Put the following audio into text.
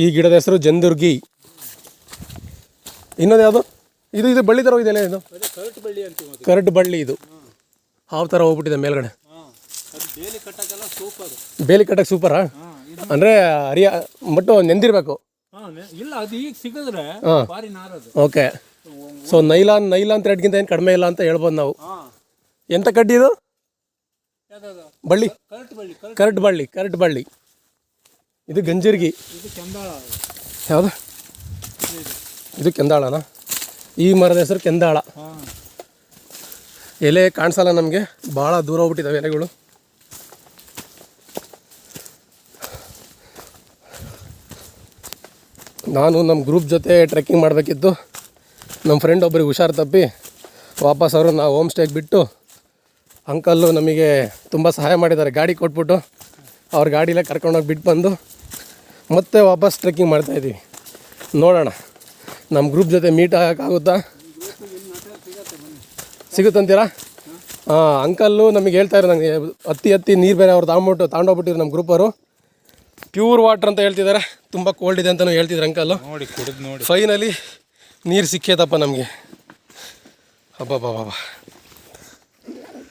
ಈ ಗಿಡದ ಹೆಸರು ಜಂದುರ್ಗಿ. ಇನ್ನೊಂದು ಯಾವುದು ಇದು ಇದು ಬಳ್ಳಿ ಥರ ಇದೆಯಲ್ಲ, ಇದು ಕರಟ್ ಬಳ್ಳಿ. ಇದು ಹಾವು ಥರ ಹೋಗ್ಬಿಟ್ಟಿದೆ ಮೇಲ್ಗಡೆ. ಬೇಲಿ ಕಟ್ಟಕ್ಕೆ ಸೂಪರಾ? ಅಂದರೆ ಬಟ್ಟು ನೆಂದಿರಬೇಕು. ಓಕೆ. ಸೊ ನೈಲಾನ್ ಥ್ರೆಡ್ಗಿಂತ ಏನು ಕಡಿಮೆ ಇಲ್ಲ ಅಂತ ಹೇಳ್ಬೋದು ನಾವು. ಎಂಥ ಕಡ್ಡಿ ಇದು? ಬಳ್ಳಿ, ಕರಟ್ ಬಳ್ಳಿ. ಇದು ಗಂಜಿರ್ಗಿ. ಯಾವುದು? ಇದು ಕೆಂದಾಳನಾ? ಈ ಮರದ ಹೆಸರು ಕೆಂದಾಳ. ಎಲೆ ಕಾಣಿಸಲ್ಲ ನಮಗೆ, ಭಾಳ ದೂರ ಹೋಗ್ಬಿಟ್ಟಿದ್ದಾವೆ ಎಲೆಗಳು. ನಾನು ನಮ್ಮ ಗ್ರೂಪ್ ಜೊತೆ ಟ್ರೆಕ್ಕಿಂಗ್ ಮಾಡಬೇಕಿತ್ತು. ನಮ್ಮ ಫ್ರೆಂಡ್ ಒಬ್ಬರಿಗೆ ಹುಷಾರು ತಪ್ಪಿ ವಾಪಸ್ ಅವರು ನಾವು ಹೋಮ್ ಸ್ಟೇಗೆ ಬಿಟ್ಟು, ಅಂಕಲ್ಲು ನಮಗೆ ತುಂಬ ಸಹಾಯ ಮಾಡಿದ್ದಾರೆ. ಗಾಡಿ ಕೊಟ್ಬಿಟ್ಟು ಅವ್ರ ಗಾಡಿಲೇ ಕರ್ಕೊಂಡೋಗಿ ಬಿಟ್ಟು ಬಂದು ಮತ್ತೆ ವಾಪಸ್ ಟ್ರೆಕ್ಕಿಂಗ್ ಮಾಡ್ತಾಯಿದ್ದೀವಿ. ನೋಡೋಣ ನಮ್ಮ ಗ್ರೂಪ್ ಜೊತೆ ಮೀಟ್ ಆಗೋಕ್ಕಾಗುತ್ತಾ? ಸಿಗುತ್ತಂತೀರಾ? ಅಂಕಲ್ಲು ನಮಗೆ ಹೇಳ್ತಾಯಿದ್ರು, ನನಗೆ ಹತ್ತಿ ನೀರು ಬೇರೆ ಅವ್ರು ತಗೊಂಡೋಗ್ಬಿಟ್ಟಿದ್ರು ನಮ್ಮ ಗ್ರೂಪವರು. ಪ್ಯೂರ್ ವಾಟ್ರ್ ಅಂತ ಹೇಳ್ತಿದ್ದಾರೆ, ತುಂಬ ಕೋಲ್ಡ್ ಇದೆ ಅಂತಲೂ ಹೇಳ್ತಿದ್ರು ಅಂಕಲ್ಲು. ಫೈನಲಿ ನೀರು ಸಿಕ್ಕೇತಪ್ಪ ನಮಗೆ. ಅಬ್ಬಬ್ಬಬ್ಬ.